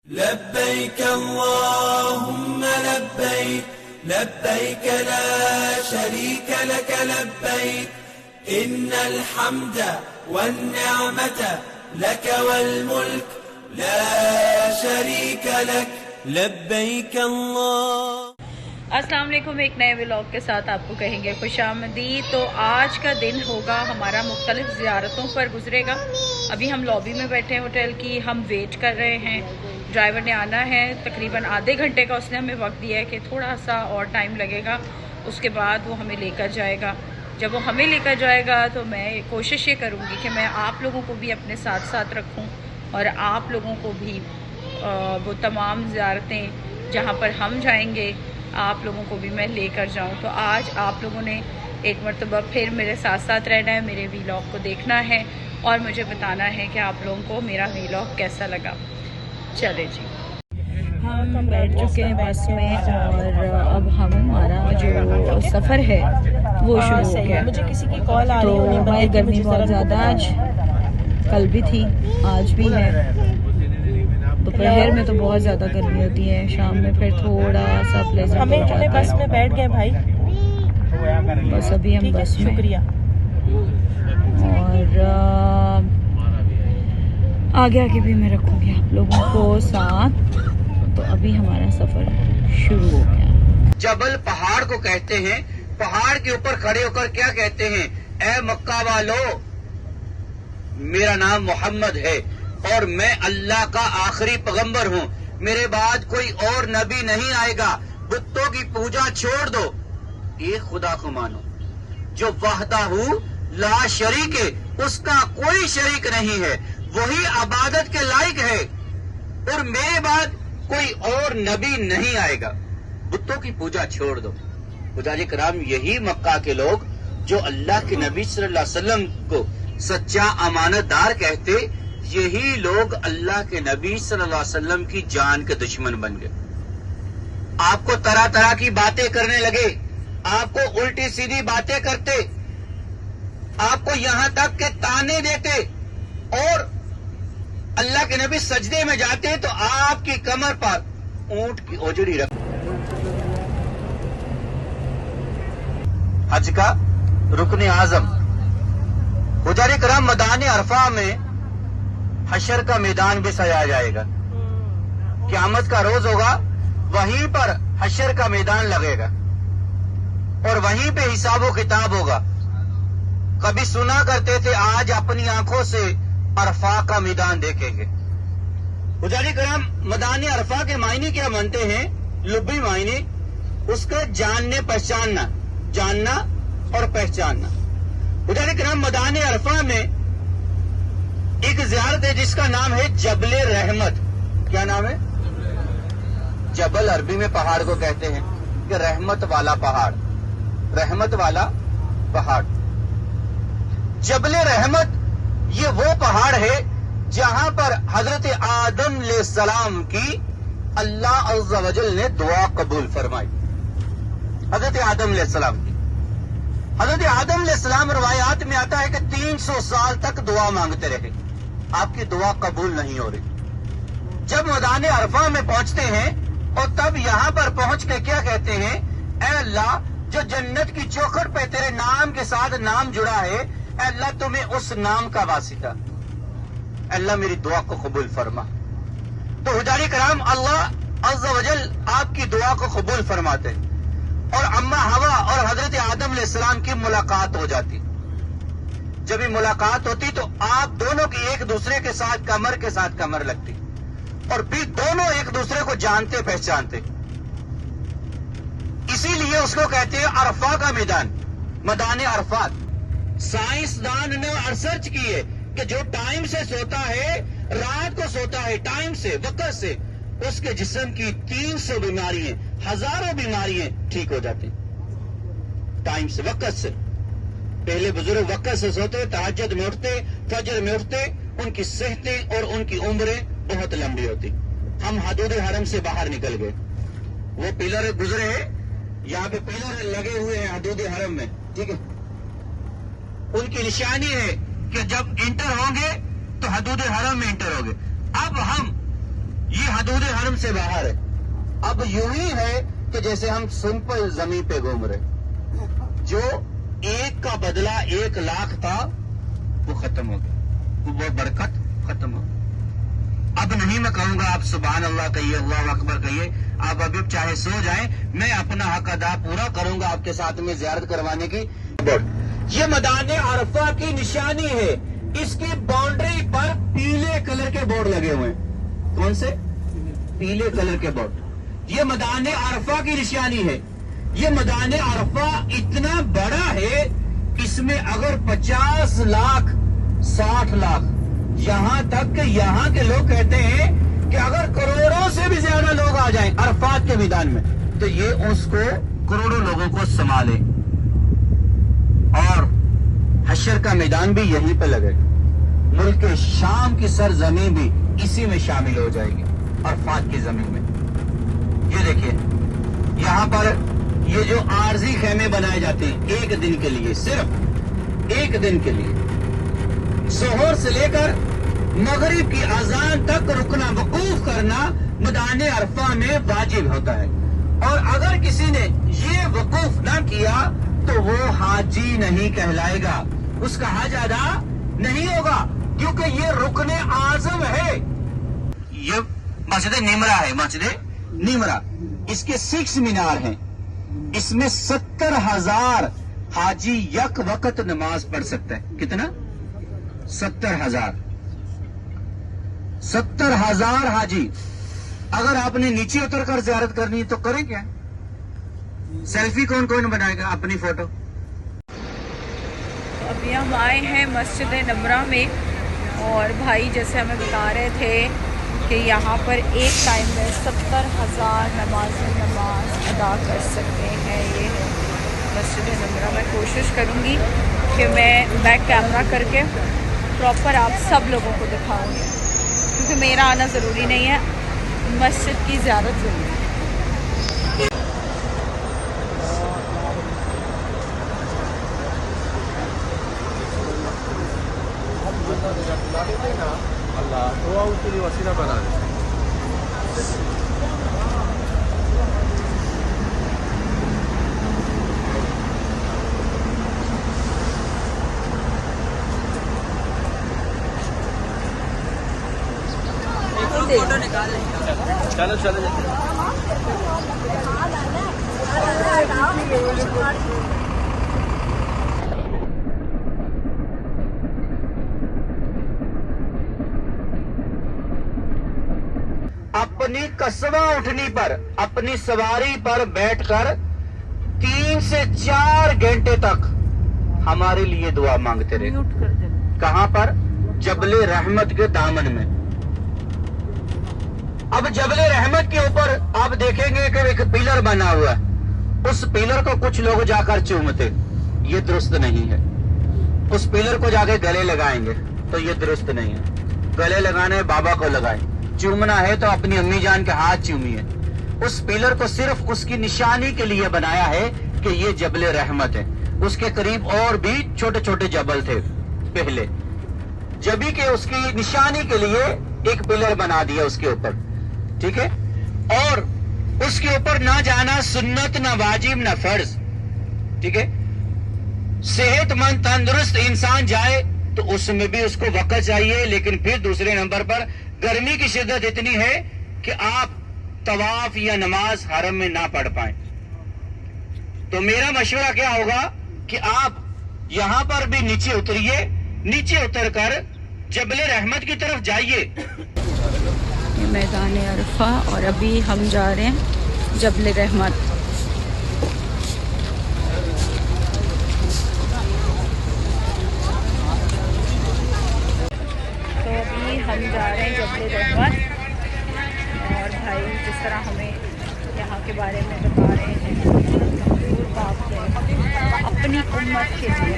لبيك اللهم لبيك لبيك لا شريك لك لبيك إن الحمد والنعمة لك والملك لا شريك لك لبيك الله. السلام علیکم. ایک نئے ولاگ کے ساتھ آپ کو کہیں گے خوش آمدید. تو آج کا دن ہوگا ہمارا مختلف زیارتوں پر گزرے گا. ابھی ہم لابی میں بیٹھے ہیں ہوٹل کی, ہم ویٹ کر رہے ہیں. ڈرائیور نے آنا ہے, تقریباً آدھے گھنٹے کا اس نے ہمیں وقت دیا ہے کہ تھوڑا سا اور ٹائم لگے گا, اس کے بعد وہ ہمیں لے کر جائے گا. جب وہ ہمیں لے کر جائے گا تو میں کوشش یہ کروں گی کہ میں آپ لوگوں کو بھی اپنے ساتھ ساتھ رکھوں اور آپ لوگوں کو بھی وہ تمام زیارتیں جہاں پر ہم جائیں گے آپ لوگوں کو بھی میں لے کر جاؤں. تو آج آپ لوگوں نے ایک مرتبہ پھر میرے ساتھ ساتھ رہنا ہے, میرے ویلاگ کو دیکھنا ہے اور مجھے بتانا ہے کہ آپ لوگوں کو میرا ویلاگ کیسا لگا. چلے جی, ہم بیٹھ چکے ہیں بس میں اور اب ہمارا جو سفر ہے وہ شروع ہو گیا. مجھے کسی کی کال آ رہی تو ہے. باہر گرمی بہت زیادہ آج, کل بھی تھی, آج بھی ہے. دوپہر میں تو بہت زیادہ گرمی ہوتی ہے, شام میں پھر تھوڑا سا پلیزنٹ ہو جاتا ہے. بس میں بیٹھ گئے بھائی, بس ابھی ہم بس میں, شکریہ. اور آگے آگے بھی میں رکھوں گی آپ لوگوں کو ساتھ. تو ابھی ہمارا سفر شروع ہو گیا. جبل پہاڑ کو کہتے ہیں. پہاڑ کے اوپر کھڑے ہو کر کیا کہتے ہیں, اے مکہ والو میرا نام محمد ہے اور میں اللہ کا آخری پیغمبر ہوں, میرے بعد کوئی اور نبی نہیں آئے گا. بتوں کی پوجا چھوڑ دو, ایک خدا کو مانو جو وحدہ لا شریک ہے, اس کا کوئی شریک نہیں ہے, وہی عبادت کے لائق ہے اور میرے بعد کوئی اور نبی نہیں آئے گا. بتوں کی پوجا چھوڑ دو. خداجی کرام, یہی مکہ کے لوگ جو اللہ کے نبی صلی اللہ علیہ وسلم کو سچا امانت دار کہتے, یہی لوگ اللہ کے نبی صلی اللہ علیہ وسلم کی جان کے دشمن بن گئے. آپ کو طرح طرح کی باتیں کرنے لگے, آپ کو الٹی سیدھی باتیں کرتے, آپ کو یہاں تک کہ تانے دیتے, اور اللہ کے نبی سجدے میں جاتے تو آپ کی کمر پر اونٹ کی اوجڑی رکھ. حج کا رکن اعظم حجار کرام, میدان عرفہ میں حشر کا میدان بھی سجایا جائے گا. قیامت کا روز ہوگا, وہیں پر حشر کا میدان لگے گا اور وہیں پہ حساب و کتاب ہوگا. کبھی سنا کرتے تھے, آج اپنی آنکھوں سے عرفہ کا میدان دیکھیں گے. حجار کرام, میدان عرفہ کے معنی کیا مانتے ہیں؟ لبی معنی اس کا جاننے پہچاننا, جاننا اور پہچاننا. حجار کرام, میدان عرفہ میں ایک زیارت ہے جس کا نام ہے جبل رحمت. کیا نام ہے؟ جبل عربی میں پہاڑ کو کہتے ہیں کہ رحمت والا پہاڑ, رحمت والا پہاڑ. جبل رحمت یہ وہ پہاڑ ہے جہاں پر حضرت آدم علیہ السلام کی اللہ عز و جل نے دعا قبول فرمائی. حضرت آدم علیہ السلام کی, حضرت آدم علیہ السلام روایات میں آتا ہے کہ 300 سال تک دعا مانگتے رہے, آپ کی دعا قبول نہیں ہو رہی. جب میدان عرفہ میں پہنچتے ہیں اور تب یہاں پر پہنچ کے کیا کہتے ہیں, اے اللہ جو جنت کی چوکھٹ پہ تیرے نام کے ساتھ نام جڑا ہے, اے اللہ تمہیں اس نام کا واسطہ, اے اللہ میری دعا کو قبول فرما. تو حجاری کرام, اللہ عز و جل آپ کی دعا کو قبول فرماتے اور اما ہوا اور حضرت آدم علیہ السلام کی ملاقات ہو جاتی. جب یہ ملاقات ہوتی تو آپ دونوں کی ایک دوسرے کے ساتھ کمر کے ساتھ کمر لگتی اور پھر دونوں ایک دوسرے کو جانتے پہچانتے. اسی لیے اس کو کہتے ہیں عرفہ کا میدان, میدان عرفات. سائنسدان نے ریسرچ کی ہے کہ جو ٹائم سے سوتا ہے, رات کو سوتا ہے ٹائم سے, وقت سے, اس کے جسم کی 300 بیماریاں, ہزاروں بیماریاں ٹھیک ہو جاتی ٹائم سے, وقت سے. پہلے بزرگ وقت سے سوتے, تہجد میں اٹھتے, فجر میں اٹھتے, ان کی صحتیں اور ان کی عمریں بہت لمبی ہوتی. ہم حدود حرم سے باہر نکل گئے, وہ پلر گزرے ہیں, یہاں پہ پلر لگے ہوئے ہیں حدود حرم میں, ٹھیک ہے, ان کی نشانی ہے کہ جب انٹر ہوں گے تو حدود حرم میں انٹر ہوں گے. اب ہم یہ حدود حرم سے باہر ہے. اب یوں ہی ہے کہ جیسے ہم سمپل زمین پہ گھوم رہے. جو 1 کا بدلہ 1 لاکھ تھا وہ ختم ہو گیا, وہ برکت ختم ہو گئی. اب نہیں میں کہوں گا آپ سبحان اللہ کہیے, اللہ اکبر کہیے, آپ ابھی چاہے سو جائیں, میں اپنا حق ادا پورا کروں گا آپ کے ساتھ میں زیارت کروانے کی. یہ میدان عرفہ کی نشانی ہے. اس کی باؤنڈری پر پیلے کلر کے بورڈ لگے ہوئے ہیں. کون سے؟ پیلے کلر کے بورڈ. یہ میدان عرفہ کی نشانی ہے. یہ میدان عرفہ اتنا بڑا ہے, اس میں اگر 50 لاکھ 60 لاکھ, یہاں تک کہ یہاں کے لوگ کہتے ہیں کہ اگر کروڑوں سے بھی زیادہ لوگ آ جائیں عرفات کے میدان میں تو یہ اس کو کروڑوں لوگوں کو سنبھالے. اور حشر کا میدان بھی یہیں پہ لگے گا. ملک شام کی سرزمین بھی اسی میں شامل ہو جائے گی, عرفات کی زمین میں. یہ دیکھیے یہاں پر یہ جو عارضی خیمے بنائے جاتے ہیں 1 دن کے لیے, صرف 1 دن کے لیے, ظہر سے لے کر مغرب کی اذان تک رکنا, وقوف کرنا میدان عرفہ میں واجب ہوتا ہے. اور اگر کسی نے یہ وقوف نہ کیا تو وہ حاجی نہیں کہلائے گا, اس کا حج ادا نہیں ہوگا, کیونکہ یہ رکن اعظم ہے. یہ مسجد نمرہ ہے, مسجد نمرہ. اس کے 6 مینار ہیں. اس میں 70,000 حاجی یک وقت نماز پڑھ سکتا ہے. کتنا؟ 70,000. 70,000 حاجی. اگر آپ نے نیچے اتر کر زیارت کرنی تو کریں کیا؟ سیلفی کون کون بنائے گا اپنی فوٹو؟ ابھی ہم آئے ہیں مسجد نمرہ میں, اور بھائی جیسے ہمیں بتا رہے تھے کہ یہاں پر ایک ٹائم میں 70,000 نمازی نماز ادا کر سکتے ہیں. یہ ہے مسجد نمرہ. میں کوشش کروں گی کہ میں بیک کیمرہ کر کے پراپر آپ سب لوگوں کو دکھاؤں گی, کیونکہ میرا آنا ضروری نہیں ہے, مسجد کی زیارت ضروری ہے. چلو چلو اپنی قصبہ اٹھنی پر, اپنی سواری پر بیٹھ کر 3 سے 4 گھنٹے تک ہمارے لیے دعا مانگتے رہے. کہاں پر؟ جبل رحمت کے دامن میں. اب جبل رحمت کے اوپر آپ دیکھیں گے کہ ایک پلر بنا ہوا ہے. اس پلر کو کچھ لوگ جا کر چومتے, یہ درست نہیں ہے. اس پلر کو جا کے گلے لگائیں گے تو یہ درست نہیں ہے. گلے لگانے بابا کو لگائیں, چومنا ہے تو اپنی امی جان کے ہاتھ چومیے. اس پلر کو صرف اس کی نشانی کے لیے بنایا ہے کہ یہ جبل رحمت ہے. اس کے قریب اور بھی چھوٹے چھوٹے جبل تھے پہلے, جبھی کہ اس کی نشانی کے لیے ایک پلر بنا دیا اس کے اوپر. ٹھیک ہے, اور اس کے اوپر نہ جانا سنت, نہ واجب, نہ فرض. ٹھیک ہے, صحت مند تندرست انسان جائے تو اس میں بھی اس کو وقت چاہیے, لیکن پھر دوسرے نمبر پر گرمی کی شدت اتنی ہے کہ آپ طواف یا نماز حرم میں نہ پڑھ پائیں. تو میرا مشورہ کیا ہوگا کہ آپ یہاں پر بھی نیچے اتریے, نیچے اتر کر جبل رحمت کی طرف جائیے. یہ میدان عرفہ, اور ابھی ہم جا رہے ہیں جبل رحمت. تو ابھی ہم جا رہے ہیں جبل رحمت, اور بھائی جس طرح ہمیں یہاں کے بارے میں بتا رہے ہیں, حضور پاک نے اپنی امت کے لیے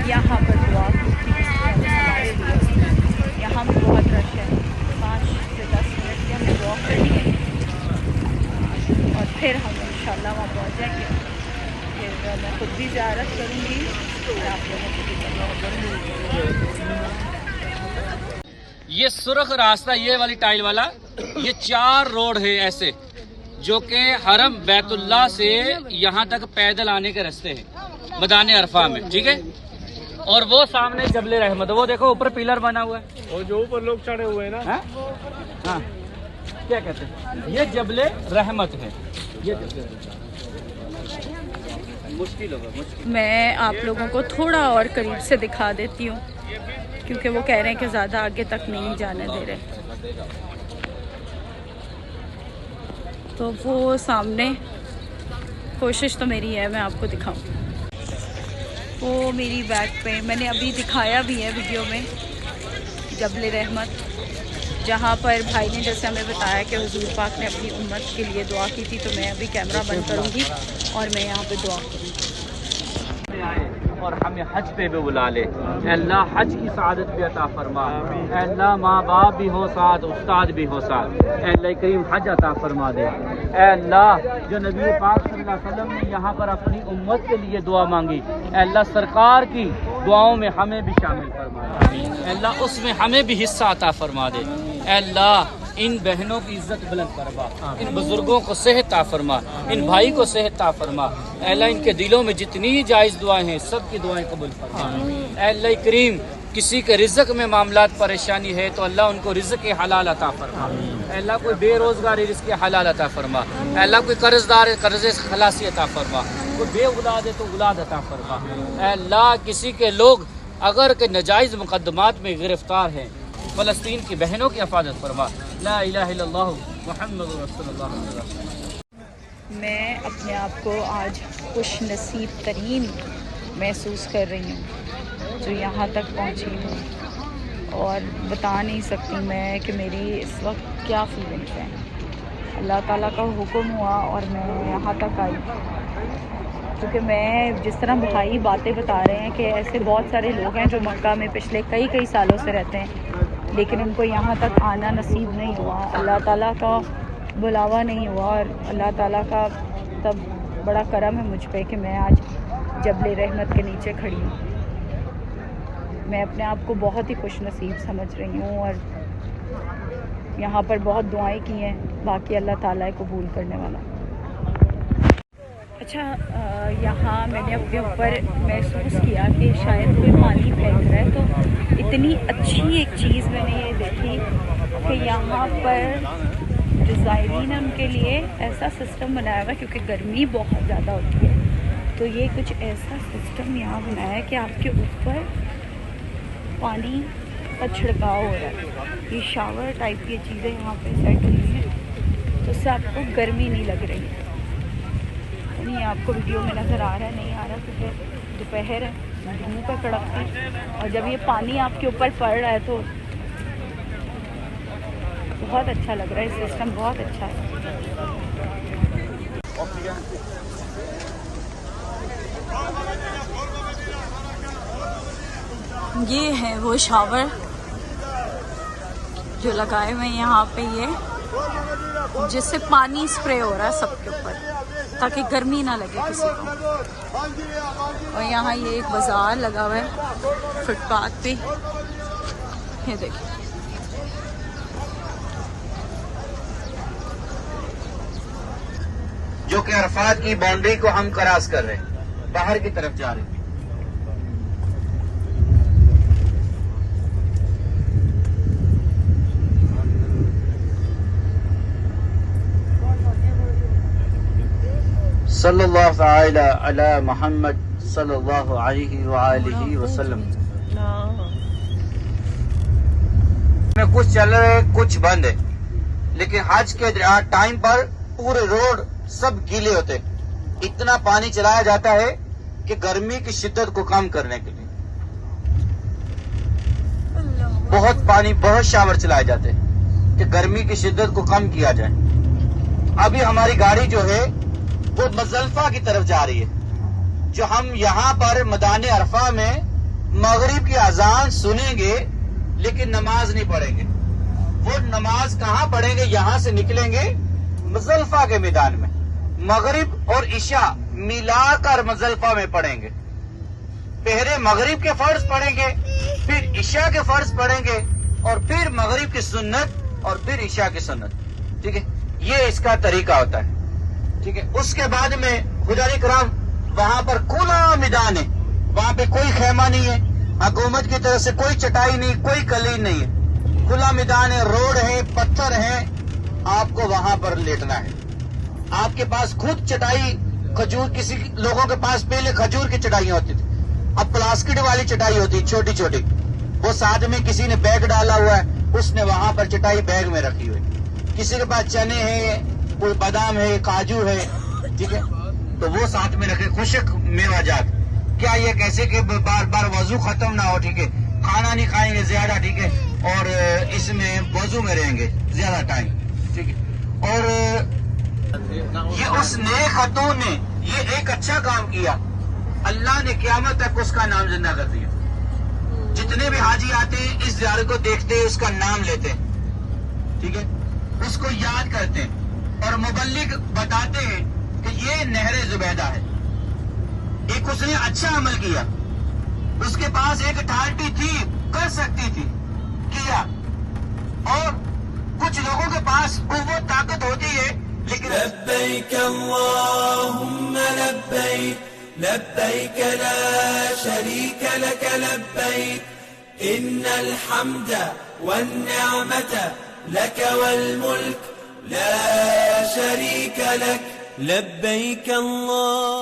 یہاں پر دعا کی تھی. ہمارے لیے یہاں بھی بہت رش ہے, 5 سے 10 منٹ کی ہمیں واک کرنی ہے, اور پھر ہم انشاءاللہ وہاں پہنچ جائیں گے. پھر میں خود بھی زیارت کروں گی اور آپ لوگوں کو بھی کروں گی. یہ سرخ راستہ، یہ والی ٹائل والا، یہ 4 روڈ ہے ایسے جو کہ حرم بیت اللہ سے یہاں تک پیدل آنے کے راستے ہیں میدان عرفہ میں، ٹھیک ہے. اور وہ سامنے جبل رحمت، وہ دیکھو اوپر پیلر بنا ہوا ہے، اور جو اوپر لوگ چڑھے ہوئے ہیں نا، ہاں کیا کہتے ہیں، یہ جبل رحمت ہے. یہ مشکل ہوگا، مشکل. میں آپ لوگوں کو تھوڑا اور قریب سے دکھا دیتی ہوں کیونکہ وہ کہہ رہے ہیں کہ زیادہ آگے تک نہیں جانے دے رہے. تو وہ سامنے، کوشش تو میری ہے میں آپ کو دکھاؤں. وہ میری بیک پہ میں نے ابھی دکھایا بھی ہے ویڈیو میں جبل رحمت، جہاں پر بھائی نے جیسے ہمیں بتایا کہ حضور پاک نے اپنی امت کے لیے دعا کی تھی. تو میں ابھی کیمرہ بند کروں گی اور میں یہاں پہ دعا کروں گی. اور ہمیں حج پہ بھی بلا لے. اے اللہ حج کی سعادت بھی عطا فرما. اے اللہ ماں باپ بھی ہو ساتھ، استاد بھی ہو ساتھ. اے اللہ کریم حج عطا فرما دے. اے اللہ جو نبی پاک صلی اللہ علیہ وسلم نے یہاں پر اپنی امت کے لیے دعا مانگی، اے اللہ سرکار کی دعاؤں میں ہمیں بھی شامل فرما دے. اے اللہ اس میں ہمیں بھی حصہ عطا فرما دے. اے اللہ ان بہنوں کی عزت بلند فرما، ان بزرگوں کو صحت عطا فرما، ان بھائی کو صحت عطا فرما. اے اللہ ان کے دلوں میں جتنی جائز دعائیں ہیں سب کی دعائیں قبول فرما. اے اللہ کریم کسی کے رزق میں معاملات پریشانی ہے تو اللہ ان کو رزق حلال عطا فرما. اے اللہ کوئی بے روزگاری رزق حلال عطا فرما. اے اللہ کوئی قرض دار قرض سے خلاصی عطا فرما. کوئی بے اولاد ہے تو اولاد عطا فرما. اے اللہ کسی کے لوگ اگر کہ ناجائز مقدمات میں گرفتار ہیں، فلسطین کی بہنوں کی حفاظت فرما. لا الہ الا اللہ محمد رسول اللہ صلی اللہ علیہ وسلم. میں اپنے آپ کو آج خوش نصیب ترین محسوس کر رہی ہوں جو یہاں تک پہنچی ہوں، اور بتا نہیں سکتی میں کہ میری اس وقت کیا فیلنگس ہیں. اللہ تعالیٰ کا حکم ہوا اور میں یہاں تک آئی، کیونکہ میں جس طرح بھائی باتیں بتا رہے ہیں کہ ایسے بہت سارے لوگ ہیں جو مکہ میں پچھلے کئی سالوں سے رہتے ہیں لیکن ان کو یہاں تک آنا نصیب نہیں ہوا، اللہ تعالیٰ کا بلاوا نہیں ہوا. اور اللہ تعالیٰ کا تب بڑا کرم ہے مجھ پہ کہ میں آج جبل رحمت کے نیچے کھڑی ہوں. میں اپنے آپ کو بہت ہی خوش نصیب سمجھ رہی ہوں اور یہاں پر بہت دعائیں کی ہیں، باقی اللہ تعالیٰ قبول کرنے والا. اچھا یہاں میں نے اپنے اوپر محسوس کیا کہ شاید کوئی پانی پھینک رہا ہے، تو اتنی اچھی ایک چیز میں نے یہ دیکھی کہ یہاں پر جو زائرین ہیں ان کے لیے ایسا سسٹم بنایا ہوا ہے، کیونکہ گرمی بہت زیادہ ہوتی ہے تو یہ کچھ ایسا سسٹم یہاں بنایا ہے کہ آپ کے اوپر پانی کا چھڑکاؤ ہو رہا ہے. یہ شاور ٹائپ کی چیزیں یہاں پہ سیٹ ہوئی ہیں تو اس سے آپ کو گرمی نہیں لگ رہی ہے. نہیں آپ کو ویڈیو میں نظر آ رہا ہے نہیں آ رہا کیونکہ دوپہر ہے، دھوپ ہے کڑکتی، اور جب یہ پانی آپ کے اوپر پڑ رہا ہے تو بہت اچھا لگ رہا ہے. سسٹم بہت اچھا ہے. یہ ہے وہ شاور جو لگائے ہوئے یہاں پہ، یہ جس سے پانی اسپرے ہو رہا ہے سب کے اوپر تاکہ گرمی نہ لگے کسی کو. اور یہاں یہ ایک بازار لگا ہوا ہے فٹ پاتھ پہ، یہ دیکھیں جو کہ عرفات کی باؤنڈری کو ہم کراس کر رہے ہیں، باہر کی طرف جا رہے ہیں. صلی اللہ تعالی علی محمد صلی اللہ علیہ وآلہ وسلم. میں کچھ چل رہے ہیں کچھ بند ہے، لیکن حج کے ٹائم پر پورے روڈ سب گیلے ہوتے. اتنا پانی چلایا جاتا ہے کہ گرمی کی شدت کو کم کرنے کے لیے بہت پانی، بہت شاور چلائے جاتے ہیں کہ گرمی کی شدت کو کم کیا جائے. ابھی ہماری گاڑی جو ہے وہ مزدلفہ کی طرف جا رہی ہے. جو ہم یہاں پر میدان عرفہ میں مغرب کی اذان سنیں گے لیکن نماز نہیں پڑھیں گے. وہ نماز کہاں پڑھیں گے؟ یہاں سے نکلیں گے مزدلفہ کے میدان میں، مغرب اور عشاء ملا کر مزدلفہ میں پڑھیں گے. پہلے مغرب کے فرض پڑھیں گے، پھر عشاء کے فرض پڑھیں گے اور پھر مغرب کی سنت اور پھر عشاء کی سنت. ٹھیک ہے, یہ اس کا طریقہ ہوتا ہے. ٹھیک ہے, اس کے بعد میں حجاج کرام وہاں پر کھلا میدان ہے, وہاں پہ کوئی خیمہ نہیں ہے, حکومت کی طرف سے کوئی چٹائی نہیں, کوئی کلین نہیں ہے, کھلا میدان ہے, روڈ ہے, پتھر ہے, آپ کو وہاں پر لیٹنا ہے. آپ کے پاس خود چٹائی کھجور, کسی لوگوں کے پاس پہلے کھجور کی چٹائیاں ہوتی تھی, اب پلاسٹک والی چٹائی ہوتی چھوٹی چھوٹی, وہ ساتھ میں کسی نے بیگ ڈالا ہوا ہے, اس نے وہاں پر چٹائی بیگ میں رکھی ہوئی. کسی کے پاس چنے ہیں, کوئی بادام ہے, کاجو ہے, ٹھیک ہے, تو وہ ساتھ میں رکھے, خشک میوہ جات. کیا یہ کیسے کہ بار بار وضو ختم نہ ہو, ٹھیک ہے, کھانا نہیں کھائیں گے زیادہ, ٹھیک ہے, اور اس میں وضو میں رہیں گے زیادہ ٹائم, ٹھیک ہے. اور یہ اس نیک خاتون نے یہ ایک اچھا کام کیا, اللہ نے قیامت تک اس کا نام زندہ کر دیا. جتنے بھی حاجی آتے ہیں اس زیارت کو دیکھتے ہیں, اس کا نام لیتے ہیں, ٹھیک ہے, اس کو یاد کرتے ہیں, اور مبلغ بتاتے ہیں کہ یہ نہر زبیدہ ہے, ایک اس نے اچھا عمل کیا, اس کے پاس ایک اتھارٹی تھی, کر سکتی تھی, کیا. اور کچھ لوگوں کے پاس قوت طاقت ہوتی ہے لیکن لبيك اللهم لبيك لبيك لا شريك لك لبيك إن الحمد والنعمة لك والملك لا شريك لك لبيك الله